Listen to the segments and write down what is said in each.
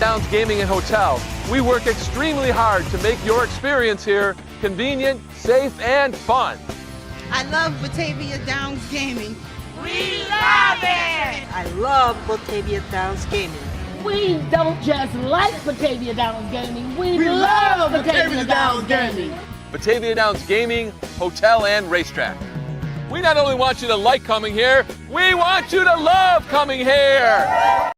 Downs Gaming and Hotel, we work extremely hard to make your experience here convenient, safe, and fun. I love Batavia Downs Gaming. We love it! I love Batavia Downs Gaming. We don't just like Batavia Downs Gaming, we love Batavia Downs Gaming. Batavia Downs Gaming, Hotel, and Racetrack. We not only want you to like coming here, we want you to love coming here.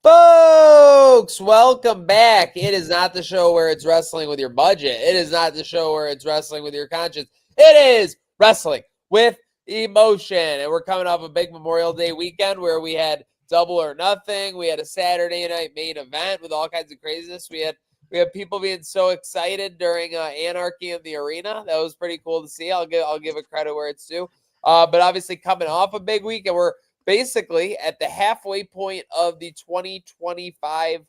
Folks, welcome back. It is not the show where it's wrestling with your budget. It is not the show where it's wrestling with your conscience. It is wrestling with emotion. And we're coming off a big Memorial Day weekend where we had Double or Nothing. We had a Saturday night main event with all kinds of craziness. We had people being so excited during Anarchy in the Arena. That was pretty cool to see. I'll give it credit where it's due. But obviously coming off a big week, and we're basically at the halfway point of the 2025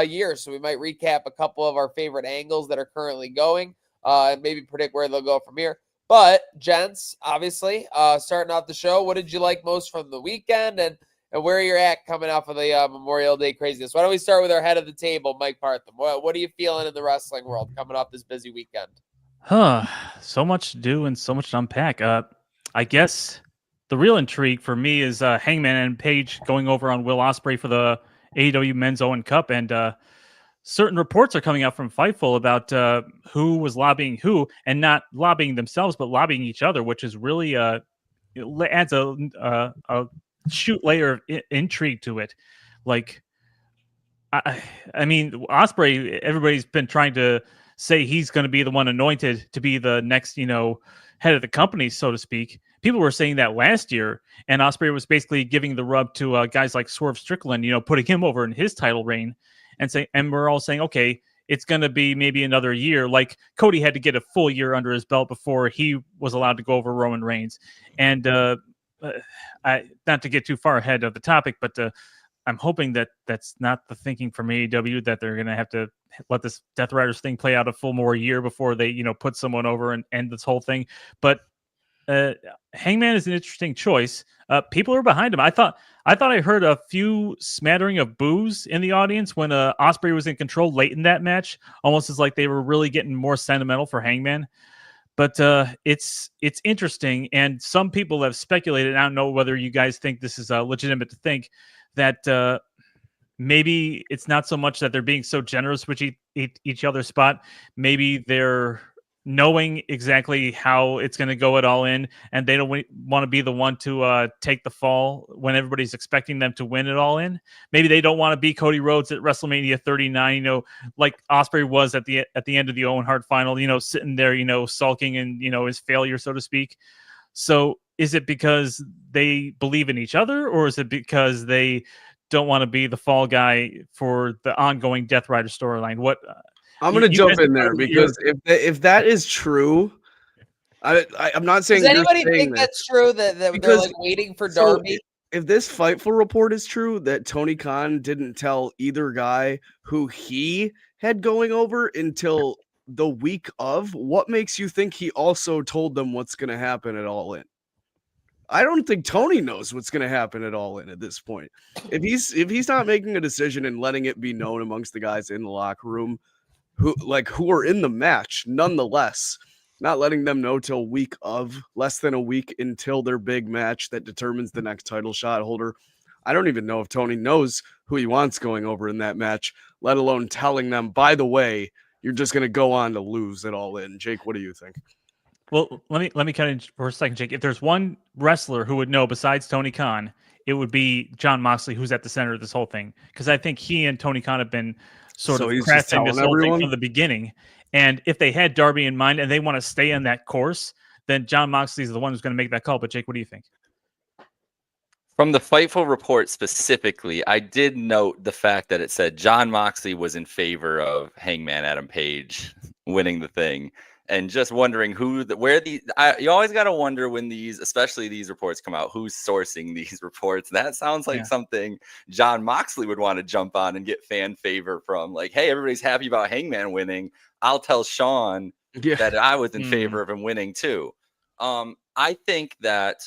year. So we might recap a couple of our favorite angles that are currently going and maybe predict where they'll go from here. But, gents, obviously, starting off the show, what did you like most from the weekend and where you're at coming off of the Memorial Day craziness? Why don't we start with our head of the table, Mike Partham? What are you feeling in the wrestling world coming off this busy weekend? So much to do and so much to unpack. I guess the real intrigue for me is Hangman and Page going over on Will Ospreay for the AEW Men's Owen Cup, and certain reports are coming out from Fightful about who was lobbying who, and not lobbying themselves, but lobbying each other, which is really it adds a shoot layer of intrigue to it. Like, I mean, Ospreay, everybody's been trying to say he's going to be the one anointed to be the next, head of the company, so to speak. People were saying that last year, and Ospreay was basically giving the rub to guys like Swerve Strickland, putting him over in his title reign, and we're all saying, okay, it's going to be maybe another year. Like Cody had to get a full year under his belt before he was allowed to go over Roman Reigns. And not to get too far ahead of the topic, but I'm hoping that that's not the thinking from AEW, that they're going to have to let this Death Riders thing play out a full more year before they, put someone over and end this whole thing. But Hangman is an interesting choice. People are behind him. I thought I heard a few smattering of boos in the audience when Ospreay was in control late in that match, almost as like they were really getting more sentimental for Hangman. But it's interesting, and some people have speculated. I don't know whether you guys think this is legitimate to think that maybe it's not so much that they're being so generous with each other's spot. Maybe they're knowing exactly how it's going to go at All In, and they don't want to be the one to take the fall when everybody's expecting them to win it All In. Maybe they don't want to be Cody Rhodes at WrestleMania 39, like Ospreay was at the end of the Owen Hart final, sitting there, sulking and, his failure, so to speak. So is it because they believe in each other, or is it because they don't want to be the fall guy for the ongoing Death Rider storyline? What I'm going to jump in there, because if that is true, I'm not saying. Does anybody think that's true? That they're like waiting for Darby? If this Fightful report is true, that Tony Khan didn't tell either guy who he had going over until the week of, what makes you think he also told them what's going to happen at All In? I don't think Tony knows what's going to happen at All In at this point. If he's not making a decision and letting it be known amongst the guys in the locker room who are in the match, nonetheless, not letting them know till week of, less than a week until their big match that determines the next title shot holder. I don't even know if Tony knows who he wants going over in that match, let alone telling them, by the way, you're just going to go on to lose it All In. Jake, what do you think? Well, let me cut in for a second, Jake. If there's one wrestler who would know besides Tony Khan, it would be Jon Moxley, who's at the center of this whole thing. Because I think he and Tony Khan have been sort of crafting this whole thing from the beginning. And if they had Darby in mind and they want to stay on that course, then Jon Moxley is the one who's going to make that call. But Jake, what do you think? From the Fightful report specifically, I did note the fact that it said Jon Moxley was in favor of Hangman Adam Page winning the thing. And just wondering you always got to wonder when especially these reports come out, who's sourcing these reports. That sounds like something Jon Moxley would want to jump on and get fan favor from. Like, hey, everybody's happy about Hangman winning. I'll tell Sean that I was in favor of him winning too. I think that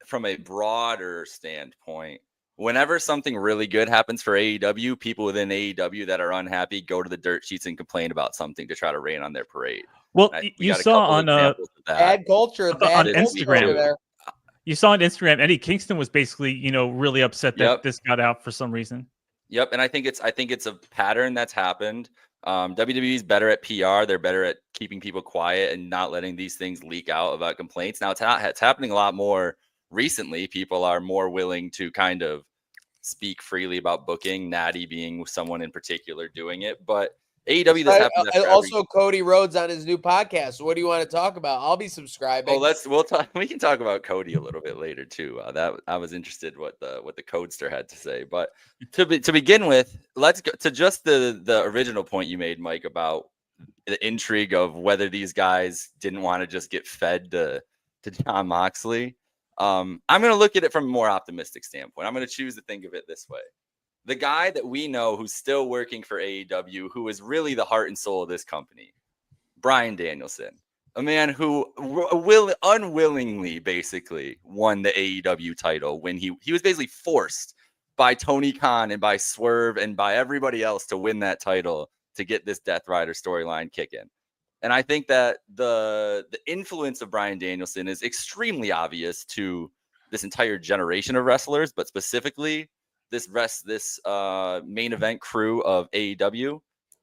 from a broader standpoint, whenever something really good happens for AEW, people within AEW that are unhappy go to the dirt sheets and complain about something to try to rain on their parade. Well, We you got a saw couple on examples of that. Bad culture. Bad on culture Instagram. over there. You saw on Instagram, Eddie Kingston was basically, really upset that Yep. this got out for some reason. Yep, and I think it's a pattern that's happened. WWE is better at PR. They're better at keeping people quiet and not letting these things leak out about complaints. Now it's happening a lot more recently. People are more willing to kind of speak freely about booking. Natty being someone in particular doing it, but AEW this happened after Also, Cody Rhodes on his new podcast. So what do you want to talk about? I'll be subscribing. we'll talk. We can talk about Cody a little bit later too. That I was interested what the Codester had to say. But to begin with, let's go to just the original point you made, Mike, about the intrigue of whether these guys didn't want to just get fed to Jon Moxley. I'm going to look at it from a more optimistic standpoint. I'm going to choose to think of it this way. The guy that we know who's still working for AEW, who is really the heart and soul of this company, Bryan Danielson, a man who unwillingly basically won the AEW title when he was basically forced by Tony Khan and by Swerve and by everybody else to win that title to get this Death Rider storyline kicking. And I think that the influence of Bryan Danielson is extremely obvious to this entire generation of wrestlers, but specifically this main event crew of AEW.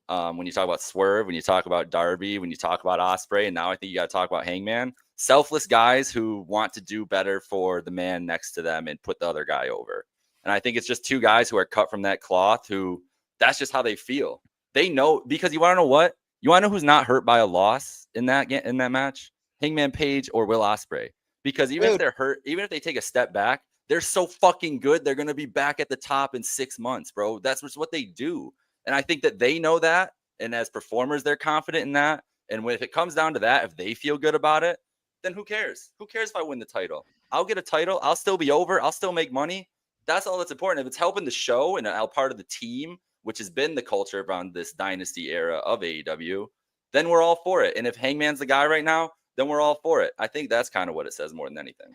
When you talk about Swerve, when you talk about Darby, when you talk about Ospreay, and now I think you got to talk about Hangman. Selfless guys who want to do better for the man next to them and put the other guy over. And I think it's just two guys who are cut from that cloth who that's just how they feel. They know, because you want to know what? You want to know who's not hurt by a loss in that match? Hangman Page or Will Ospreay. Because even if they're hurt, even if they take a step back, they're so fucking good. They're going to be back at the top in 6 months, bro. That's just what they do. And I think that they know that. And as performers, they're confident in that. And if it comes down to that, if they feel good about it, then who cares? Who cares if I win the title? I'll get a title. I'll still be over. I'll still make money. That's all that's important. If it's helping the show and I'm part of the team, which has been the culture around this dynasty era of AEW, then we're all for it. And if Hangman's the guy right now, then we're all for it. I think that's kind of what it says more than anything.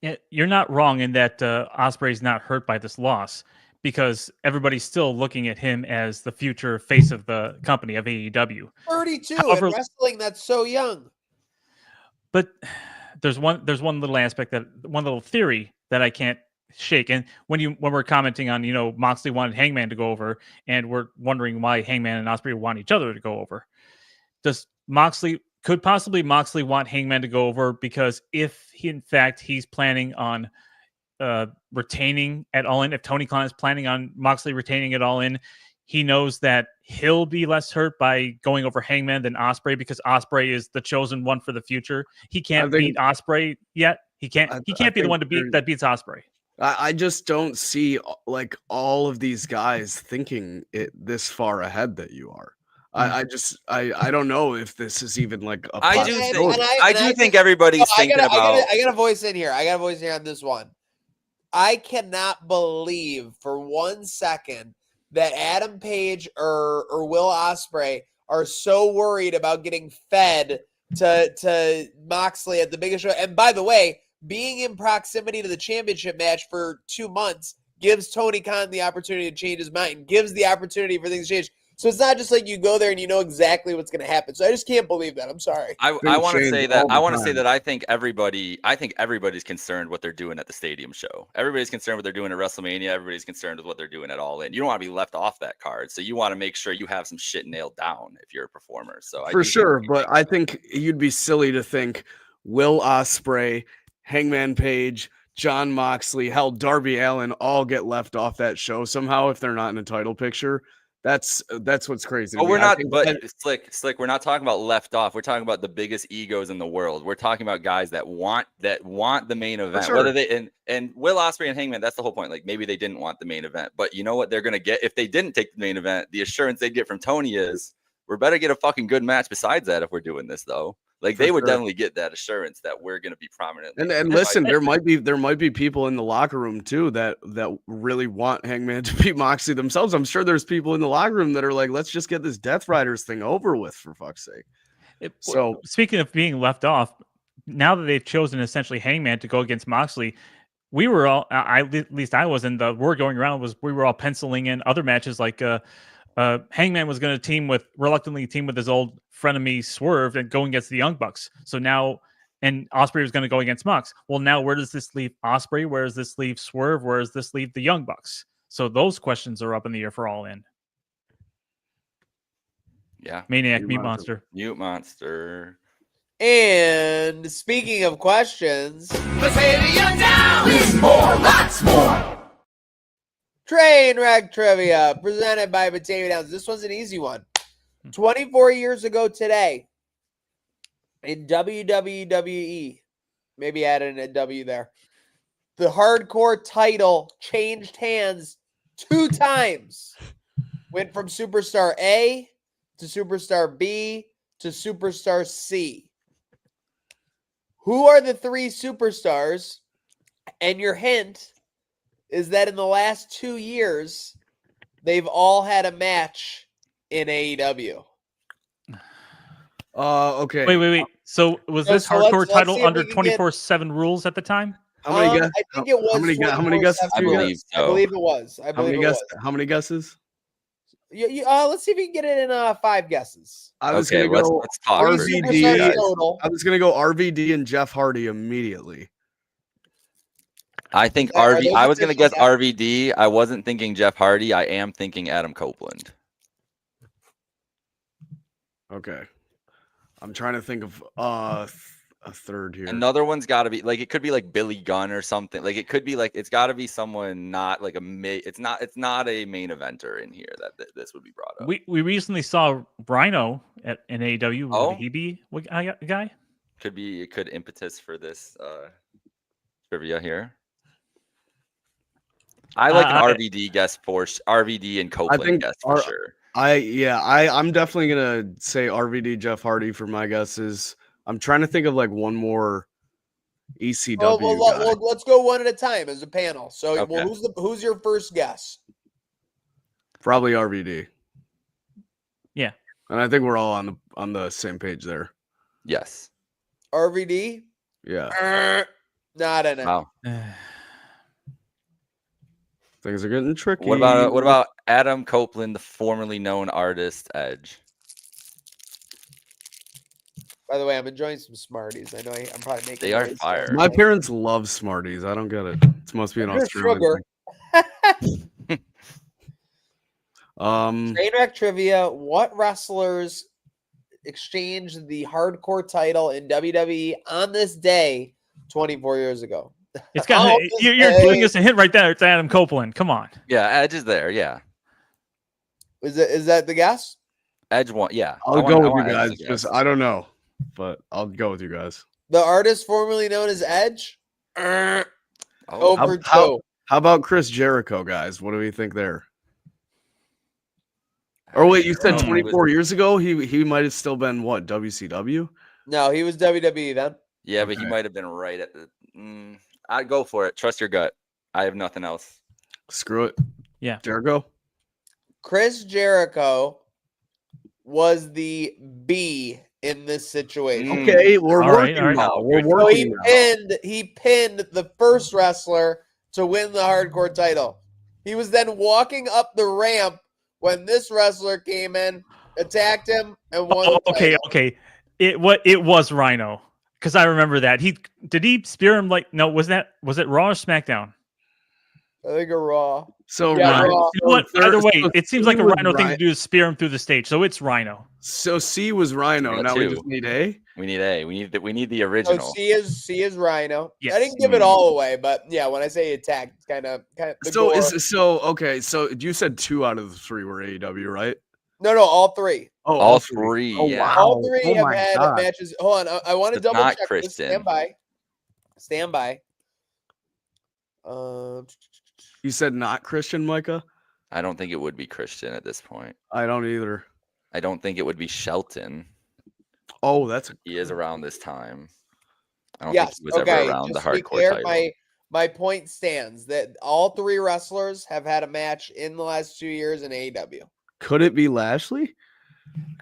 Yeah, you're not wrong in that Ospreay's not hurt by this loss because everybody's still looking at him as the future face of the company of AEW. 32 However, in wrestling, that's so young. But there's one little aspect one little theory that I can't shake. And when we're commenting on, Moxley wanted Hangman to go over, and we're wondering why Hangman and Ospreay want each other to go over. Could possibly Moxley want Hangman to go over because if he's planning on retaining at All In, if Tony Khan is planning on Moxley retaining it All In, he knows that he'll be less hurt by going over Hangman than Ospreay because Ospreay is the chosen one for the future. He can't beat Ospreay yet. He can't be the one that beats Ospreay. I just don't see like all of these guys thinking it this far ahead that you are. I don't know if this is even like a I do think everybody's thinking about. I got a voice in here. On this one. I cannot believe for 1 second that Adam Page or Will Ospreay are so worried about getting fed to Moxley at the biggest show. And by the way, being in proximity to the championship match for 2 months gives Tony Khan the opportunity to change his mind, gives the opportunity for things to change. So it's not just like you go there and you know exactly what's going to happen. So I just can't believe that. I'm sorry. I want to say that I think everybody's concerned what they're doing at the stadium show. Everybody's concerned what they're doing at WrestleMania. Everybody's concerned with what they're doing at All In. You don't want to be left off that card. So you want to make sure you have some shit nailed down if you're a performer. So for sure, but I think you'd be silly to think Will Ospreay, Hangman Page, Jon Moxley, hell, Darby Allin all get left off that show somehow if they're not in a title picture. That's what's crazy. Oh, we're not, but Slick, we're not talking about left off. We're talking about the biggest egos in the world. We're talking about guys that want the main event. Sure. Whether they and Will Ospreay and Hangman, that's the whole point. Like maybe they didn't want the main event, but you know what they're gonna get if they didn't take the main event. The assurance they'd get from Tony is we're better get a fucking good match besides that if we're doing this though. Like they would definitely get that assurance that we're going to be prominent. And listen, there might be people in the locker room too that really want Hangman to beat Moxley themselves. I'm sure there's people in the locker room that are like, let's just get this Death Riders thing over with for fuck's sake. So speaking of being left off, now that they've chosen essentially Hangman to go against Moxley, we were all, at least I was, and the word going around was we were all penciling in other matches like Hangman was going to reluctantly team with his old frenemy Swerve and going against the Young Bucks. So now, and Ospreay was going to go against Mox. Well, now where does this leave Ospreay? Where does this leave Swerve? Where does this leave the Young Bucks? So those questions are up in the air for All In. Yeah. Maniac, Mute Monster. Mute Monster. And speaking of questions, Batavia down is more, lots more. Trainwreck Trivia presented by Batavia Downs. This one's an easy one. 24 years ago today in WWE, maybe added a W there, the hardcore title changed hands 2 times. Went from Superstar A to Superstar B to Superstar C. Who are the 3 superstars? And your hint is that in the last 2 years, they've all had a match in AEW. Okay. Wait. So was this hardcore title under 24/7 rules at the time? How many guesses? I think it was. How many guesses? I believe so. I believe it was. How many guesses? Let's see if we can get it in 5 guesses. I was gonna go let's talk RVD. Total. I was gonna go RVD and Jeff Hardy immediately. I think Are those I was going to guess official? RVD. I wasn't thinking Jeff Hardy. I am thinking Adam Copeland. Okay. I'm trying to think of a third here. Another one's got to be like, it could be like Billy Gunn or something. Like it could be like, it's got to be someone not like it's not a main eventer in here that this would be brought up. We recently saw Rhino in AEW. Oh? Would he be a guy? Could impetus for this trivia here. I like an RVD guess for RVD and Copeland guess for sure. I'm definitely gonna say RVD Jeff Hardy for my guesses. I'm trying to think of like one more ECW guy. Let's go one at a time as a panel. So, Okay. who's your first guess? Probably RVD. Yeah. And I think we're all on the same page there. Yes. RVD? Yeah. Not in it. Wow. Things are getting tricky. What about Adam Copeland, the formerly known artist Edge? By the way, I'm enjoying some Smarties. I know I'm probably making. They are noise. fire. My parents love Smarties. I don't get it. It must be an They're Australian sugar. thing. Trainwreck Trivia. What wrestlers exchanged the hardcore title in WWE on this day 24 years ago? It's got you're giving us a hint right there. It's Adam Copeland. Come on. Yeah, Edge is there. Yeah. Is that the guess? Edge one. Yeah. I'll go with you guys because I don't know, but I'll go with you guys. The artist formerly known as Edge? Oh. Over 2. How about Chris Jericho, guys? What do we think there? Or wait, you said 24 years ago? He might have still been what, WCW? No, he was WWE then. Yeah, but he might have been right at the. I'd go for it. Trust your gut. I have nothing else. Screw it. Yeah. Jericho? Chris Jericho was the B in this situation. Okay, we're All right, working all right. now. We're So working now. he pinned the first wrestler to win the hardcore title. He was then walking up the ramp when this wrestler came in, attacked him, and won. the title. Okay. It was Rhino because I remember that. Did he spear him like? No, was it Raw or SmackDown? I think a Raw. So Yeah, Rhino, Raw. You know what? Either way, it seems like a was Rhino thing to do is spear him through the stage. So it's Rhino. So C was Rhino. We got Now we 2. just need A. We need A. We need the So original. C is Rhino. Yes. I didn't give it all away, but yeah, when I say attack, it's kind of the So gore. okay. So you said 2 out of the 3 were AEW, right? No, all 3. Oh, All 3. Oh, yeah. wow. All 3 Oh have my had God. matches. Hold on, I want to It's double not check. This. Christian. Stand by. You said not Christian, Micah? I don't think it would be Christian at this point. I don't either. I don't think it would be Shelton. Oh, that's He is around this time. I don't Yes. think he was Okay. ever around the Just to be hardcore clear, title. my point stands that all 3 wrestlers have had a match in the last 2 years in AEW. Could it be Lashley?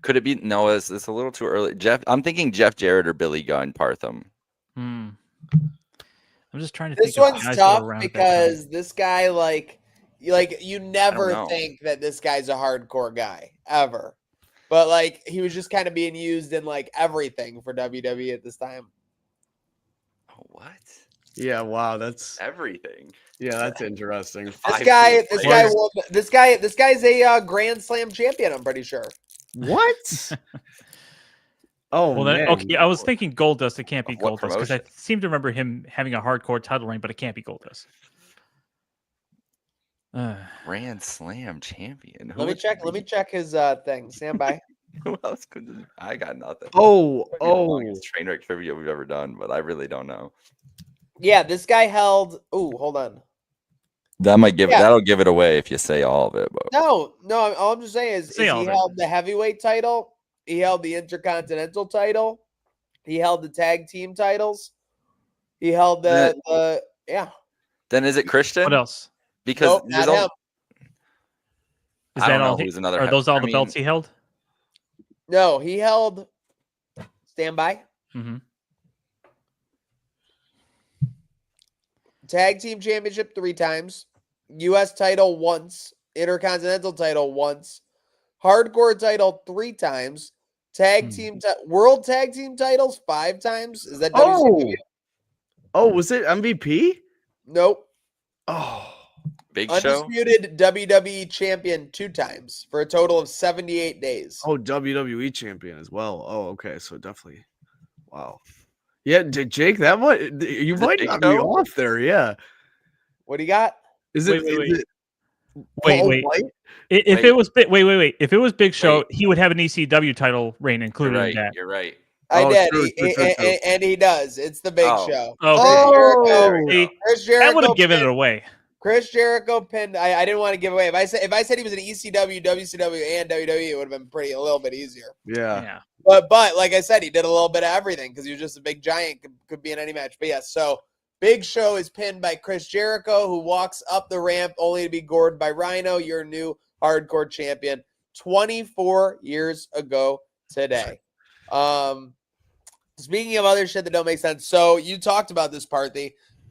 Could it be? No, it's a little too early. I'm thinking Jeff Jarrett or Billy Gunn Partham. Let I'm just trying to This think of one's guys that were tough around at that time. because this guy, like you never know. think that this guy's a hardcore guy ever, but like he was just kind of being used in like everything for WWE at this time. Oh, what? Yeah, wow, that's Everything. that's interesting. This guy, players. this guy's a Grand Slam champion. I'm pretty sure. What? Oh Well, then, man. okay, I was thinking Goldust. It can't be Of what Goldust because I promotion? seem to remember him having a hardcore title reign, but it can't be Goldust. Grand Slam champion. Let me check his thing. Stand by. Who else could? I got nothing. Oh, Might be the longest train wreck trivia we've ever done, but I really don't know. Yeah, this guy held. Ooh, hold on. That'll give it away if you say all of it. But No. All I'm just saying is Say he all of it. held the heavyweight title. He held the Intercontinental title. He held the tag team titles. He held the yeah. then is it Christian? What else? Because Nope, there's not him. only, Is I that don't know all? who's another. Are those all I the mean, belts he held? No, he held. Stand by. Mm-hmm. Tag team championship 3 times. U.S. title once. Intercontinental title once. Hardcore title 3 times. Tag team world tag team titles 5 times. Is that WCW? Oh, was it MVP? Nope. Oh, Big Show. Undisputed WWE champion 2 times for a total of 78 days. oh, WWE champion as well. Oh, okay, so definitely. Wow. Yeah, Jake, that might you might Big not be Show? off there. Yeah. What do you got? Is it? Wait, wait, is it Wait, Paul wait. White? If Wait. it was wait. If it was Big Show, Wait. he would have an ECW title reign You're included right. in that. You're right. I Oh, did, true, true. and he does. It's the Big Oh. Show. Okay. There we See, go. Chris that would Jericho have given it pinned- away. Chris Jericho pinned. I didn't want to give away. If I said he was an ECW, WCW, and WWE, it would have been a little bit easier. Yeah. Yeah. But like I said, he did a little bit of everything because he was just a big giant. Could be in any match. But yes, so Big Show is pinned by Chris Jericho, who walks up the ramp only to be gored by Rhino, your new hardcore champion, 24 years ago today. Speaking of other shit that don't make sense, so you talked about this part. Go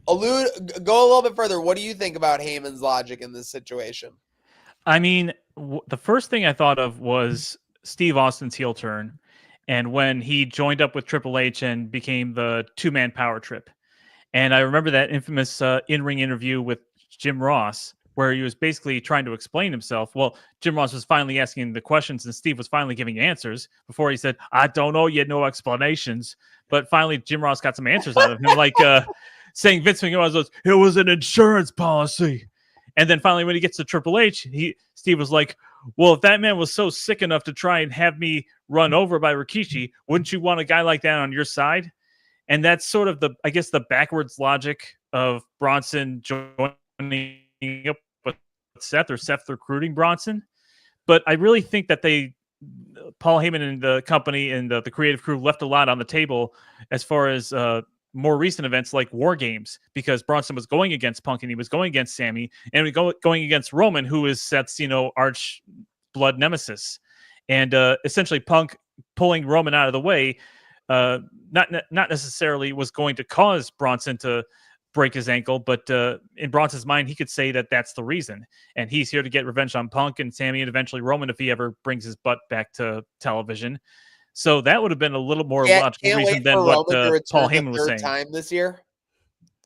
a little bit further. What do you think about Heyman's logic in this situation? I mean, the first thing I thought of was Steve Austin's heel turn, and when he joined up with Triple H and became the 2-man power trip. And I remember that infamous in-ring interview with Jim Ross, where he was basically trying to explain himself. Well, Jim Ross was finally asking the questions, and Steve was finally giving answers before he said, "I don't know yet, no explanations." But finally, Jim Ross got some answers out of him, like saying Vince McMahon was, "It was an insurance policy." And then finally, when he gets to Triple H, Steve was like, "Well, if that man was so sick enough to try and have me run over by Rikishi, wouldn't you want a guy like that on your side?" And that's sort of the backwards logic of Bronson joining up with Seth, or Seth recruiting Bronson. But I really think that Paul Heyman and the company and the creative crew left a lot on the table as far as more recent events like War Games, because Bronson was going against Punk and he was going against Sammy, and going against Roman, who is Seth's arch blood nemesis, and essentially Punk pulling Roman out of the way not necessarily was going to cause Bronson to break his ankle, but in Bronson's mind, he could say that that's the reason, and he's here to get revenge on Punk and Sammy and eventually Roman if he ever brings his butt back to television. So that would have been a little more logical reason than what Paul Heyman was saying. Time this year.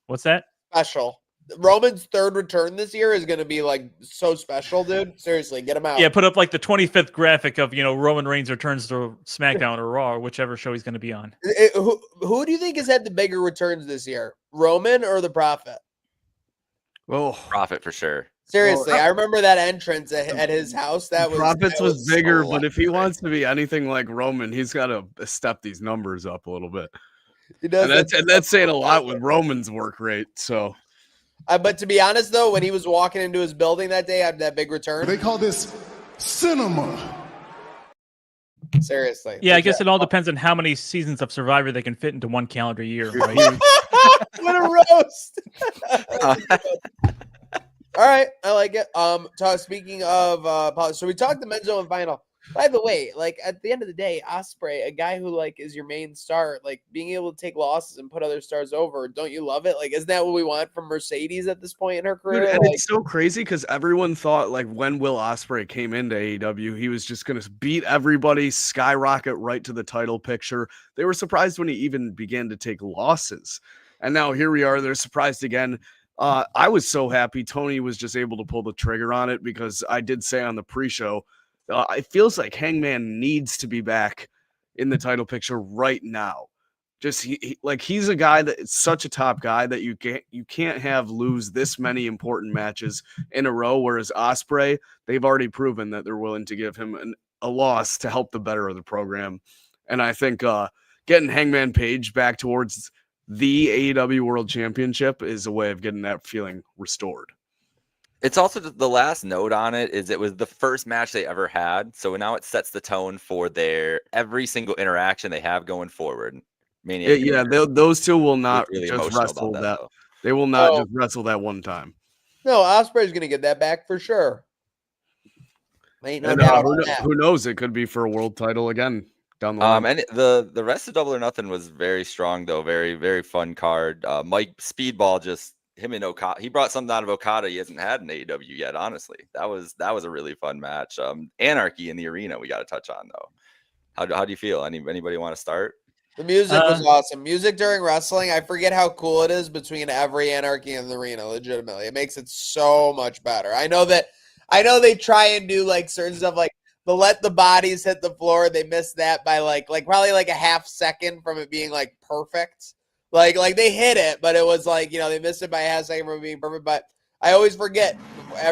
What's that? Special. Roman's third return this year is going to be like so special, dude. Seriously, get him out. Yeah, put up like the 25th graphic of Roman Reigns returns to SmackDown or Raw or whichever show he's going to be on. Who do you think has had the bigger returns this year, Roman or the Prophet? Oh, Prophet for sure. Seriously, I remember that entrance at his house. That Profits was bigger, so but if he wants to be anything like Roman, he's got to step these numbers up a little bit. He does, and that's saying a lot with Roman's work rate. So, but to be honest, though, when he was walking into his building that day after that big return, They call this cinema. seriously. Yeah, I guess it all depends on how many seasons of Survivor they can fit into one calendar year, right? What a roast! All right, I like it. Speaking of, so we talked the men's open final. By the way, like at the end of the day, Osprey, a guy who like is your main star, like being able to take losses and put other stars over, don't you love it? Like, isn't that what we want from Mercedes at this point in her career? Dude, and Like, it's so crazy because everyone thought like when Will Ospreay came into AEW, he was just gonna beat everybody, skyrocket right to the title picture. They were surprised when he even began to take losses, and now here we are. They're surprised again. I was so happy Tony was just able to pull the trigger on it because I did say on the pre-show, it feels like Hangman needs to be back in the title picture right now. Just he's a guy that is such a top guy that you can't have lose this many important matches in a row. Whereas Osprey, they've already proven that they're willing to give him a loss to help the better of the program. And I think getting Hangman Page back towards the AEW World Championship is a way of getting that feeling restored. It's also the last note on it is it was the first match they ever had. So now it sets the tone for their every single interaction they have going forward. Yeah, those two will not really just wrestle that. though. They will not just wrestle that one time. no, Osprey's gonna get that back for sure. Ain't no doubt on that. Who knows? It could be for a world title again down the line. And the rest of Double or Nothing was very strong though, very very fun card. Mike Speedball just him and Okada. He brought something out of Okada he hasn't had in AEW yet. Honestly, that was a really fun match. Anarchy in the arena we got to touch on though. How do you feel? Anybody want to start? The music was awesome. Music during wrestling, I forget how cool it is between every Anarchy in the arena. Legitimately, it makes it so much better. I know they try and do like certain stuff, like the let the bodies hit the floor. They missed that by like probably like a half second from it being like perfect. Like they hit it, but it was like they missed it by a half second from it being perfect. But I always forget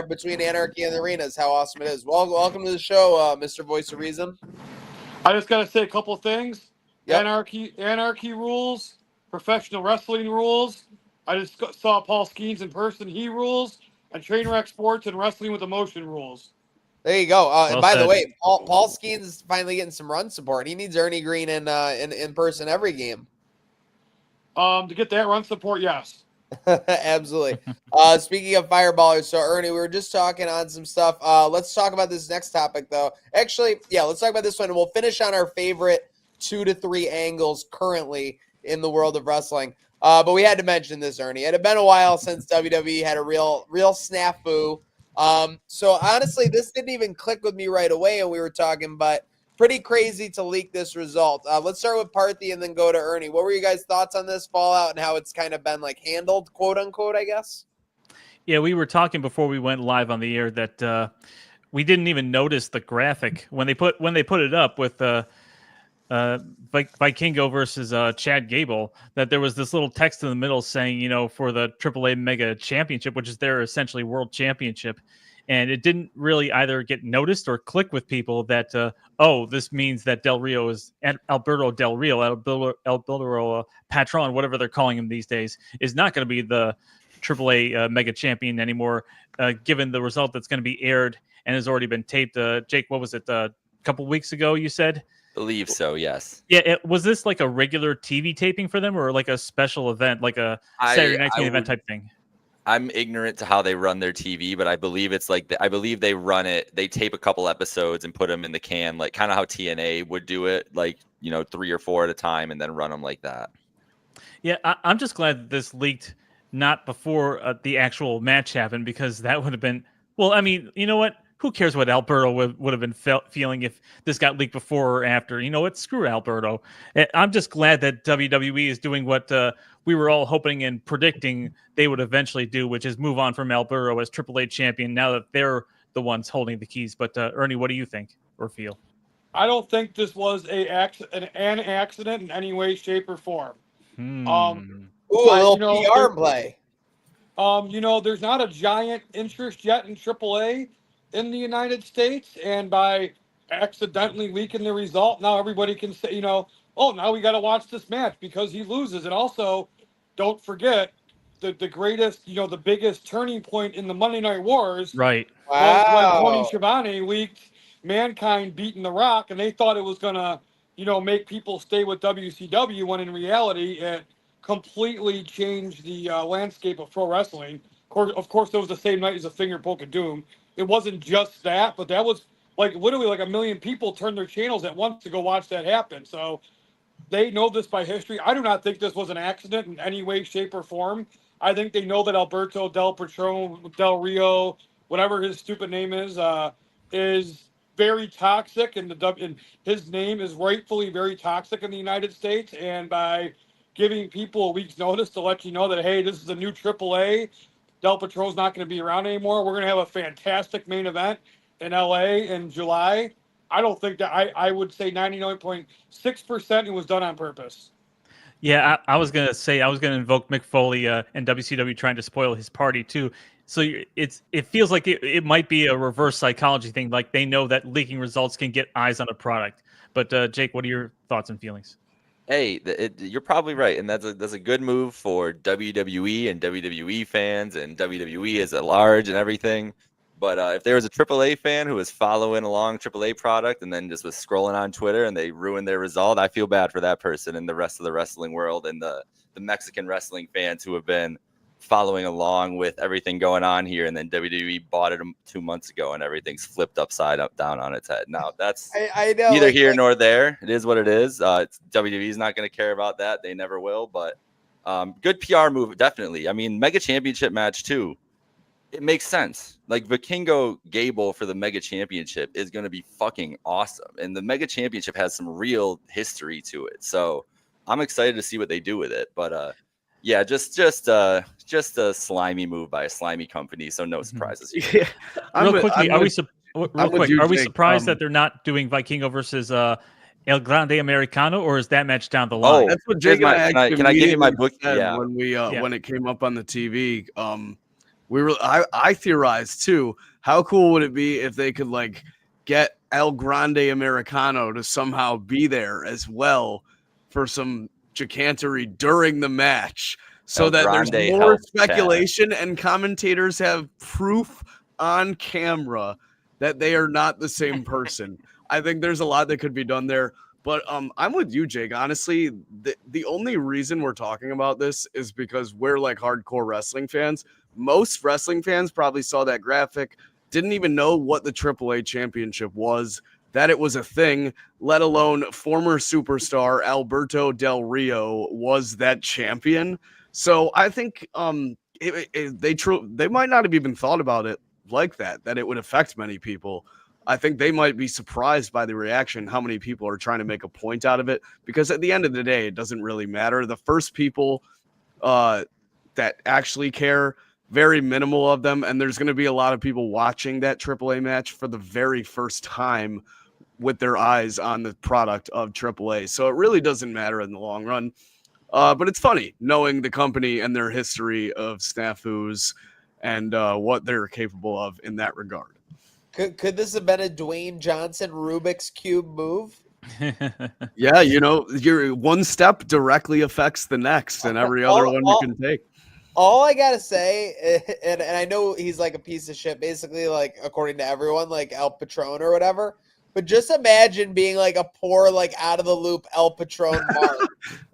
between Anarchy and the arenas how awesome it is. Well, welcome to the show, Mr. Voice of Reason. I just got to say a couple of things. Yep. Anarchy rules, professional wrestling rules. I just saw Paul Skeens in person. He rules. And Trainwreck Sports and Wrestling with Emotion rules. There you go. And Well by said. the way, Paul Skeens is finally getting some run support. He needs Ernie Green in person every game. To get that run support, yes. Absolutely. Speaking of fireballers, so Ernie, we were just talking on some stuff. Let's talk about this next topic, though. Actually, yeah, let's talk about this one, and we'll finish on our favorite 2 to 3 angles currently in the world of wrestling. But we had to mention this, Ernie. It had been a while since WWE had a real snafu. So honestly, this didn't even click with me right away, and we were talking, but pretty crazy to leak this result. Let's start with Parthy and then go to Ernie. What were you guys' thoughts on this fallout and how it's kind of been like handled, quote unquote, I guess? Yeah, we were talking before we went live on the air that we didn't even notice the graphic when they put it up with Vikingo versus Chad Gable, that there was this little text in the middle saying, for the AAA Mega Championship, which is their essentially world championship. And it didn't really either get noticed or click with people that, this means that Del Rio is Alberto Del Rio, Alberto Patron, whatever they're calling him these days, is not going to be the AAA Mega Champion anymore, given the result that's going to be aired and has already been taped. Jake, what was it, a couple weeks ago, you said? Believe so, yes. Yeah, was this like a regular TV taping for them or like a special event, like a Saturday Night event type thing? I'm ignorant to how they run their TV, but I believe it's like I believe they run it. They tape a couple episodes and put them in the can, like kind of how TNA would do it, like 3 or 4 at a time, and then run them like that. Yeah, I'm just glad that this leaked not before the actual match happened, because that would have been. Well, I mean, you know what? Who cares what Alberto would have been feeling if this got leaked before or after? You know what? Screw Alberto. I'm just glad that WWE is doing what we were all hoping and predicting they would eventually do, which is move on from Alberto as AAA champion now that they're the ones holding the keys. But Ernie, what do you think or feel? I don't think this was an accident in any way, shape, or form. A little PR play. There's not a giant interest yet in AAA in the United States, and by accidentally leaking the result, now everybody can say, now we got to watch this match because he loses. And also, don't forget the greatest, the biggest turning point in the Monday Night Wars. Right. Was when Tony Schiavone leaked Mankind beating The Rock, and they thought it was gonna, make people stay with WCW, when in reality it completely changed the landscape of pro wrestling. Of course, it was the same night as a finger poke of doom. It wasn't just that, but that was like literally like 1 million people turned their channels at once to go watch that happen. So they know this by history. I do not think this was an accident in any way, shape, or form. I think they know that Alberto Del Rio, whatever his stupid name is very toxic, and and his name is rightfully very toxic in the United States. And by giving people a week's notice to let you know that, hey, this is the new AAA, Del Patro's not going to be around anymore. We're going to have a fantastic main event in LA in July. I don't think that I would say 99.6% it was done on purpose. Yeah, I was gonna say I was gonna invoke Mick Foley and WCW trying to spoil his party too. So it feels like it might be a reverse psychology thing. Like they know that leaking results can get eyes on a product. But Jake, what are your thoughts and feelings? Hey, you're probably right, and that's a good move for WWE and WWE fans and WWE as a large and everything. But if there was a AAA fan who was following along AAA product and then just was scrolling on Twitter and they ruined their result, I feel bad for that person and the rest of the wrestling world and the Mexican wrestling fans who have been following along with everything going on here. And then WWE bought it 2 months ago and everything's flipped down on its head. Now that's I know, neither here nor there. It is what it is. WWE's not going to care about that. They never will. But good PR move, definitely. I mean, Mega Championship match too. It makes sense. Like Vikingo Gable for the Mega Championship is going to be fucking awesome. And the Mega Championship has some real history to it. So I'm excited to see what they do with it. But yeah, just a slimy move by a slimy company. So no surprises. Yeah. Real quickly, are we surprised that they're not doing Vikingo versus El Grande Americano, or is that match down the line? That's what Jake and I can I give you my book? Yeah. When it came up on the TV. I theorized too, how cool would it be if they could like get El Grande Americano to somehow be there as well for some chicanery during the match so El that Grande there's more helped speculation and commentators have proof on camera that they are not the same person. I think there's a lot that could be done there. But I'm with you, Jake. Honestly, the only reason we're talking about this is because we're like hardcore wrestling fans. Most wrestling fans probably saw that graphic, didn't even know what the AAA championship was, that it was a thing, let alone former superstar Alberto Del Rio was that champion. So I think they might not have even thought about it like that it would affect many people. I think they might be surprised by the reaction, how many people are trying to make a point out of it, because at the end of the day, it doesn't really matter. The first people that actually care, very minimal of them, and there's going to be a lot of people watching that AAA match for the very first time with their eyes on the product of AAA. So it really doesn't matter in the long run. But it's funny knowing the company and their history of snafus and what they're capable of in that regard. Could this have been a Dwayne Johnson Rubik's Cube move? Yeah, your one step directly affects the next and every other one you can take. All I gotta say, and I know he's like a piece of shit, basically, like according to everyone, like El Patron or whatever. But just imagine being like a poor, like out of the loop El Patron Mark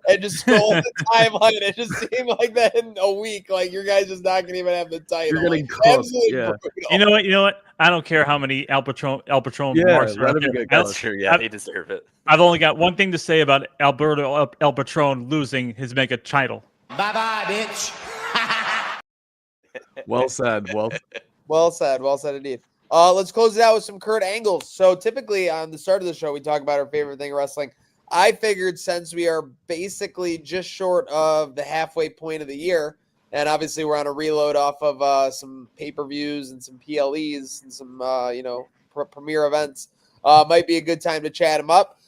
and just scroll the timeline. It just seemed like that in a week. Like your guys just not gonna even have the title. You're getting like, cooked. Yeah. You know what? I don't care how many El Patron marks are out there. That's true. Yeah, they deserve it. I've only got one thing to say about Alberto El Patron losing his mega title. Bye-bye, bitch. Well said. Well said indeed. Let's close it out with some Kurt Angles. So typically on the start of the show, we talk about our favorite thing in wrestling. I figured since we are basically just short of the halfway point of the year, and obviously we're on a reload off of some pay-per-views and some PLEs and some, premiere events, might be a good time to chat them up.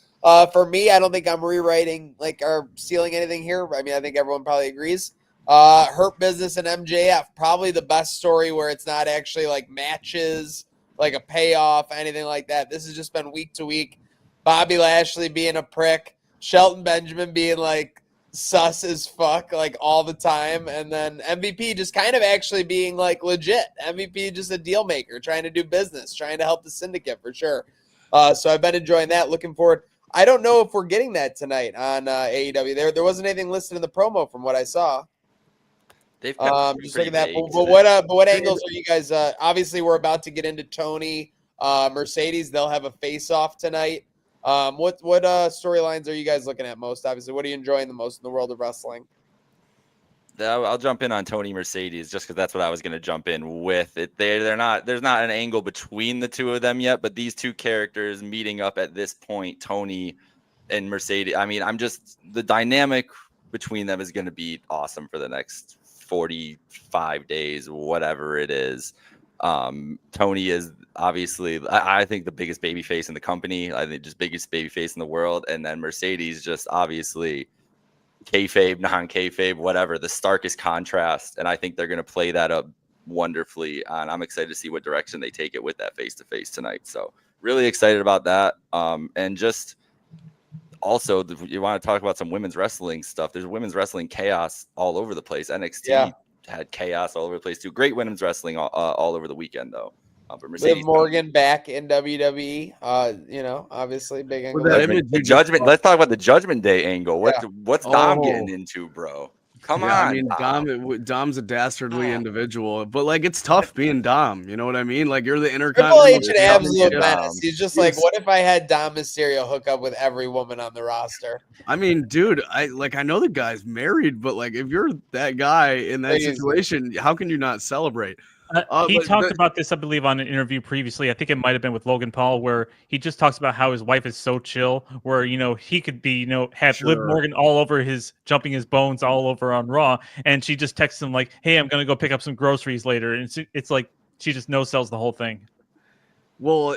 For me, I don't think I'm rewriting or stealing anything here. I mean, I think everyone probably agrees. Hurt Business and MJF, probably the best story where it's not actually like matches, like a payoff, anything like that. This has just been week to week. Bobby Lashley being a prick, Shelton Benjamin being like sus as fuck like all the time, and then MVP just kind of actually being like legit. MVP just a deal maker, trying to do business, trying to help the syndicate for sure. So I've been enjoying that. Looking forward. I don't know if we're getting that tonight on AEW. There wasn't anything listed in the promo from what I saw. They've kept just looking at that. But what angles are you guys? Obviously, we're about to get into Tony Mercedes, they'll have a face-off tonight. What storylines are you guys looking at most? Obviously, what are you enjoying the most in the world of wrestling? I'll jump in on Tony Mercedes just because that's what I was going to jump in with. They're not. There's not an angle between the two of them yet, but these two characters meeting up at this point, Tony and Mercedes. I mean, the dynamic between them is going to be awesome for the next 45 days, whatever it is. Tony is obviously, I think, the biggest baby face in the company. I think just biggest baby face in the world, and then Mercedes just obviously. Kayfabe, non-kayfabe, whatever, the starkest contrast, and I think they're going to play that up wonderfully, and I'm excited to see what direction they take it with that face-to-face tonight. So really excited about that, and just also you want to talk about some women's wrestling stuff. There's women's wrestling chaos all over the place. NXT had chaos all over the place too. Great women's wrestling all over the weekend though. Liv Morgan back in WWE. Obviously big angle. The judgment. Let's talk about the Judgment Day angle. What's Dom getting into, bro? Come on. I mean, Dom's a dastardly individual, but like it's tough being Dom. You know what I mean? Like you're the Triple H an absolute menace. He's just like, what if I had Dom Mysterio hook up with every woman on the roster? I mean, dude, I know the guy's married, but like if you're that guy in that situation, how can you not celebrate? He talked about this, I believe, on an interview previously. I think it might have been with Logan Paul, where he just talks about how his wife is so chill, where, he could be, have Liv Morgan all over jumping his bones all over on Raw. And she just texts him like, hey, I'm going to go pick up some groceries later. And it's like, she just no-sells the whole thing. Well,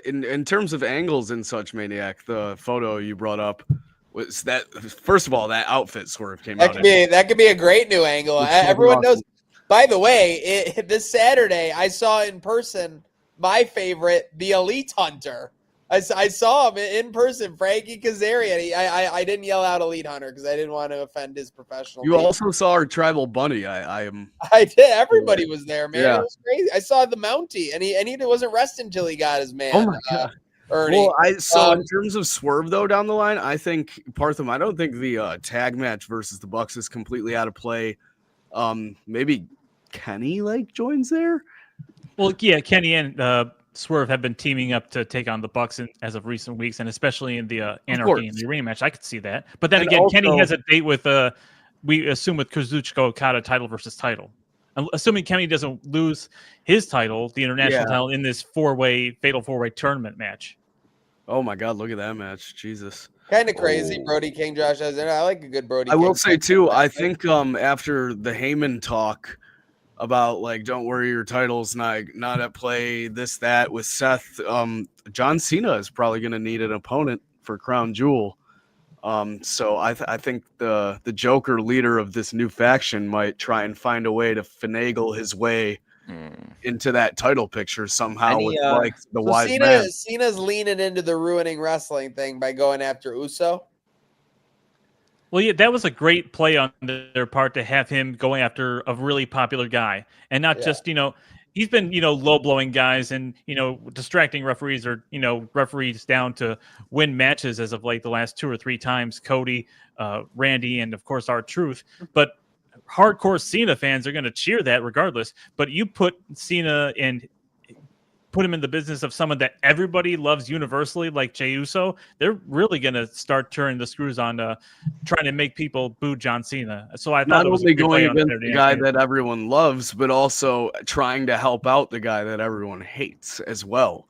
in terms of angles and such, Maniac, the photo you brought up was that, first of all, that outfit Swerve came out. That could be a great new angle. Everyone knows. By the way, this Saturday, I saw in person my favorite, the Elite Hunter. I saw him in person, Frankie Kazarian. I didn't yell out Elite Hunter because I didn't want to offend his professional. You also saw our Tribal Bunny. I did. Everybody was there, man. Yeah. It was crazy. I saw the Mountie, and he wasn't resting until he got his man. Oh my God. Ernie. Well, in terms of Swerve though down the line, I think Partham. I don't think the tag match versus the Bucks is completely out of play. Maybe Kenny joins there. Well, yeah, Kenny and Swerve have been teaming up to take on the Bucks as of recent weeks, and especially in the Anarchy in the Arena match. I could see that. But then again, Kenny has a date with we assume with Kazuchika Okada, title versus title. Assuming Kenny doesn't lose his title, the international title, in this fatal four-way tournament match. Oh my God, look at that match. Jesus. Kind of crazy, Brody King, Josh. I like a good Brody King. I will say too, I think after the Heyman talk about don't worry, your title's not at play, this, that with Seth, John Cena is probably going to need an opponent for Crown Jewel. So I think the Joker leader of this new faction might try and find a way to finagle his way into that title picture somehow with the wise man. Cena's leaning into the ruining wrestling thing by going after Uso. Well, yeah, that was a great play on their part to have him going after a really popular guy, and not just he's been low blowing guys and distracting referees or referees down to win matches as of the last 2 or 3 times. Cody, Randy, and of course R-Truth, but hardcore Cena fans are going to cheer that regardless. But you put Cena and put him in the business of someone that everybody loves universally, like Jey Uso, they're really going to start turning the screws on trying to make people boo John Cena. So I thought not only going against the guy that everyone loves, but also trying to help out the guy that everyone hates as well.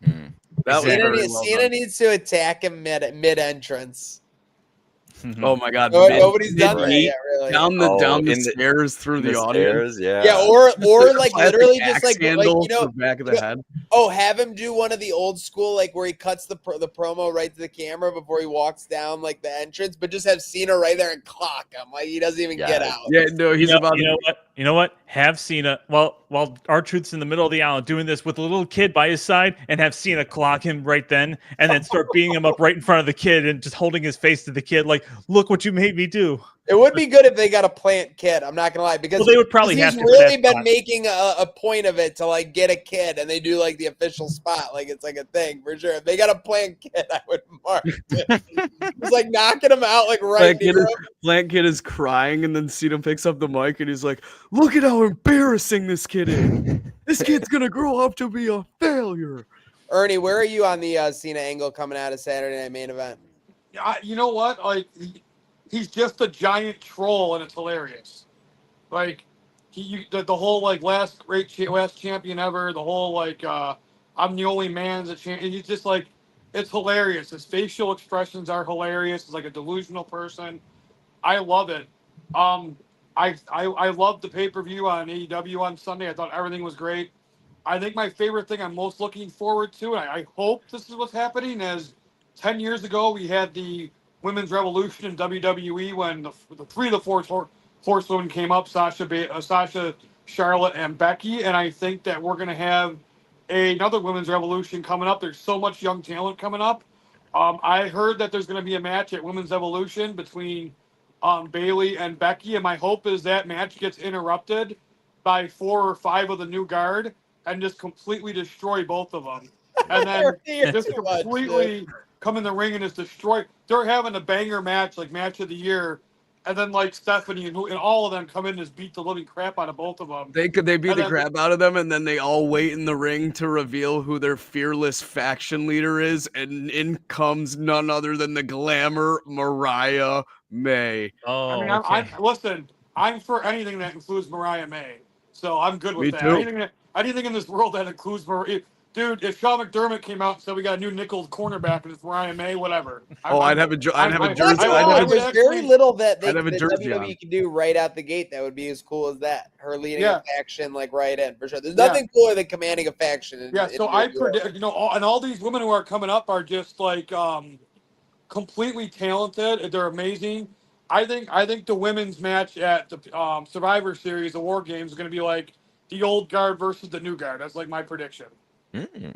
Cena needs to attack him mid entrance. Oh my God! Nobody's done that yet, really. Down the stairs through the audience. Or literally just the back of the head. Oh, have him do one of the old school where he cuts the promo right to the camera before he walks down the entrance, but just have Cena right there and clock him he doesn't even get out. Yeah, no, he's about. You know what? Have Cena while R-Truth's in the middle of the aisle doing this with a little kid by his side, and have Cena clock him right then, and then start beating him up right in front of the kid and just holding his face to the kid look what you made me do. It would be good if they got a plant kid. I'm not gonna lie, because they would probably have to. He's really been making a point of it to get a kid, and they do the official spot, it's a thing for sure. If they got a plant kid, I would mark it. It's knocking him out right. Plant kid is crying, and then Cena picks up the mic, and he's like, "Look at how embarrassing this kid is. This kid's gonna grow up to be a failure." Ernie, where are you on the Cena angle coming out of Saturday Night Main Event? You know what? Like, he's just a giant troll, and it's hilarious. Like, the whole like last champion ever. The whole like I'm the only man that's a champion. He's just like, it's hilarious. His facial expressions are hilarious. He's like a delusional person. I love it. I loved the pay-per-view on AEW on Sunday. I thought everything was great. I think my favorite thing I'm most looking forward to, and I hope this is what's happening, is 10 years ago we had the Women's Revolution in WWE when the three of the four horsewomen came up, Sasha, Charlotte, and Becky, and I think that we're going to have another Women's Revolution coming up. There's so much young talent coming up. I heard that there's going to be a match at Women's Evolution between Bayley and Becky, and my hope is that match gets interrupted by 4 or 5 of the new guard and just completely destroy both of them. And then just completely come in the ring and just destroy. They're having a banger match, like match of the year. And then like Stephanie and all of them come in and just beat the living crap out of both of them. They beat the crap out of them, and then they all wait in the ring to reveal who their fearless faction leader is, and in comes none other than the glamour Mariah May. Oh, I mean, listen, I'm for anything that includes Mariah May, so I'm good with Me that. too. Anything in this world that includes Mariah. Dude, if Sean McDermott came out and said we got a new nickel cornerback and it's Mariah May, whatever. I'd have a jersey. There's very little that jersey WWE can do right out the gate that would be as cool as that. Her leading a faction like right in for sure. There's nothing cooler than commanding a faction. So I predict, all these women who are coming up are just like completely talented. They're amazing. I think the women's match at the Survivor Series, the War Games, is going to be like the old guard versus the new guard. That's like my prediction. Okay.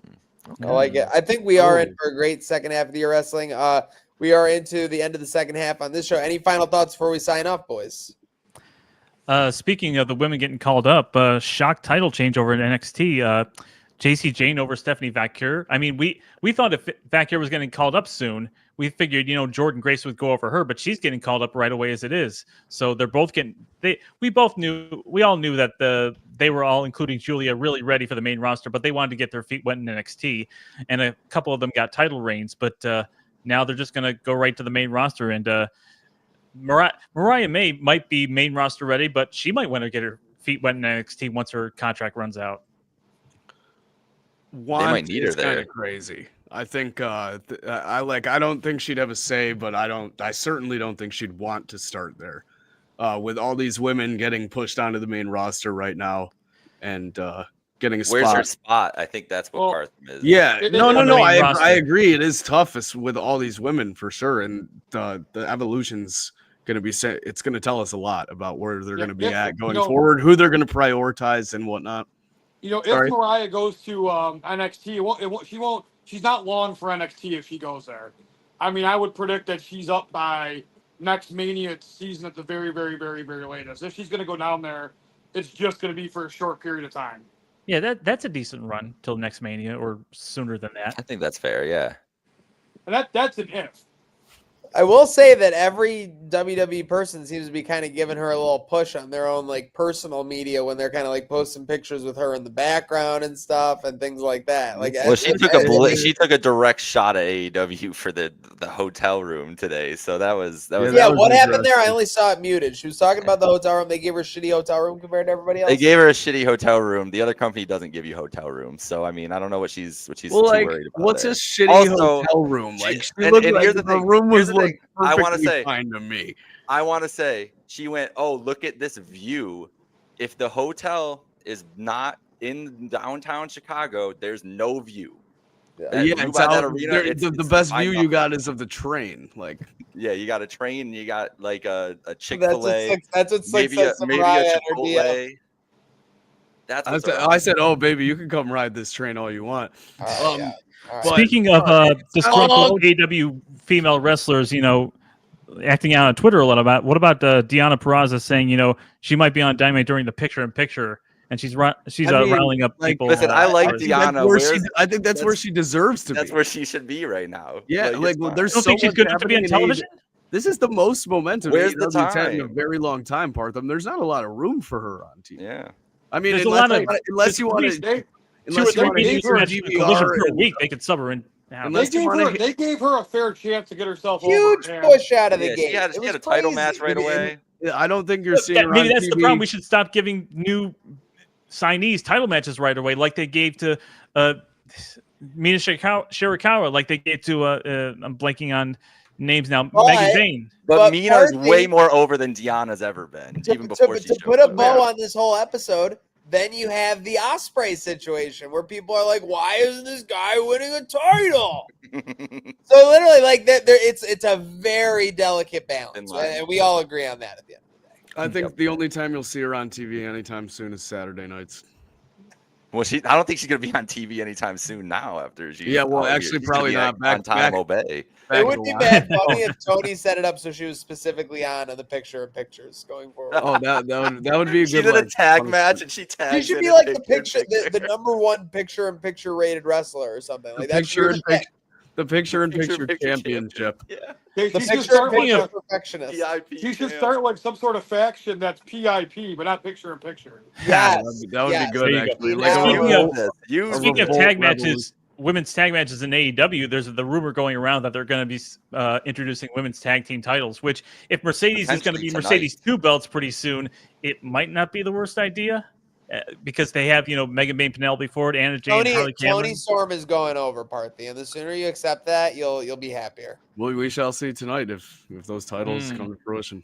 I like it. I think we are in for a great second half of the year wrestling. We are into the end of the second half on this show. Any final thoughts before we sign off, boys? Speaking of the women getting called up, shock title change over at NXT. JC Jane over Stephanie Vaquer. I mean, we thought if Vaquer was getting called up soon, we figured, Jordan Grace would go over her, but she's getting called up right away as it is. So they're both getting. We all knew that they were all, including Julia, really ready for the main roster, but they wanted to get their feet wet in NXT, and a couple of them got title reigns. But now they're just going to go right to the main roster, and Mariah May might be main roster ready, but she might want to get her feet wet in NXT once her contract runs out. They might need her there. Kind of crazy. I think I don't think she'd have a say, but I certainly don't think she'd want to start there. With all these women getting pushed onto the main roster right now and getting a spot. Where's her spot? I think that's what Cartham is. Yeah. No. I agree. It is tough with all these women for sure. And the evolution's going to be it's going to tell us a lot about where they're going to be at going forward, who they're going to prioritize and whatnot. If Mariah goes to NXT, she's not long for NXT if she goes there. I mean, I would predict that she's up by next Mania season at the very, very, very, very latest. If she's going to go down there, it's just going to be for a short period of time. Yeah, that's a decent run till next Mania or sooner than that. I think that's fair, yeah. And that's an if. I will say that every WWE person seems to be kind of giving her a little push on their own like personal media when they're kind of like posting pictures with her in the background and stuff and things like that. Like, she took a direct shot at AEW for the hotel room today. So that was what happened there? I only saw it muted. She was talking about the hotel room. They gave her a shitty hotel room compared to everybody else. They gave her a shitty hotel room. The other company doesn't give you hotel rooms. So I mean, I don't know what she's too worried about. What's a shitty hotel room? Like, the room was like I want to say, fine to me. I want to say, she went, oh, look at this view. If the hotel is not in downtown Chicago, there's no view. The best view you got is of the train. Like, yeah, you got a train. You got like a Chick-fil-A. That's what maybe a Chipotle. I said, oh, baby, you can come ride this train all you want. Speaking of disgruntled AEW female wrestlers, acting out on Twitter a lot about. What about Deonna Purrazzo saying, she might be on Dynamite during the picture-in-picture, and she's riling up people. Listen, I like Deonna. I think that's where she deserves to be. That's where she should be right now. Yeah, there's so think she's good enough to be on television. This is the most momentum Where's the time? in a very long time, Partham. There's not a lot of room for her on TV. Yeah. I mean, 2 or Unless you 3 want to meetings do match DVR collision per and- week, they could sub her in. Unless you want to They gave her a fair chance to get herself Huge over. and- push out of the Yeah, gate. she had It was a title crazy. match right away. I don't think you're Look, seeing her maybe on that's TV. the problem. We should stop giving new signees title matches right away, like they gave to Mina Shirakawa, like they gave to I'm blanking on names now. Megan Zane. But Mina's Parthy- way more over than Deanna's ever been, even before she to showed put a up. bow on this whole episode, then you have the Osprey situation where people are like, "Why isn't this guy winning a title?" So literally, like that, it's a very delicate balance, and we all agree on that at the end of the day. I think the only time you'll see her on TV anytime soon is Saturday nights. Well, I don't think she's gonna be on TV anytime soon now. After she, Yeah, well, actually, probably not. On time, obey. It would be bad funny if Tony set it up so she was specifically on the picture-in-pictures going forward. Oh, that would be a She good. did a tag match and she tagged. She should be like the number one picture-in-picture rated wrestler or something like that. The picture-in-picture championship. Yeah. They- The she should start like picture-in-picture a- perfectionist. She should start like some sort of faction that's PIP, but not picture in picture. Yes, that would yes. be good. There you Actually, go. like Speaking of revolt tag revolution. matches, women's tag matches in AEW, there's the rumor going around that they're going to be introducing women's tag team titles. Which, if Mercedes is going to be Mercedes 2 belts pretty soon, it might not be the worst idea. Because they have, Megan Bain Penelope Ford, Anna Jay, and Harley Cameron. Tony Storm is going over, Parthy, and the sooner you accept that, you'll be happier. Well, we shall see tonight if those titles come to fruition.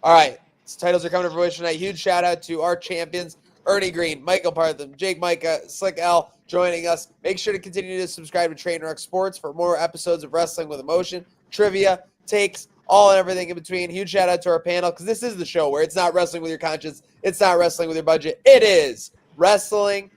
All right, these titles are coming to fruition tonight. Huge shout out to our champions, Ernie Green, Michael Partham, Jake Micah, Slick L, joining us. Make sure to continue to subscribe to Train Wreck Sports for more episodes of Wrestling with Emotion, trivia, takes, all and everything in between. Huge shout out to our panel, because this is the show where it's not wrestling with your conscience, it's not wrestling with your budget. It is wrestling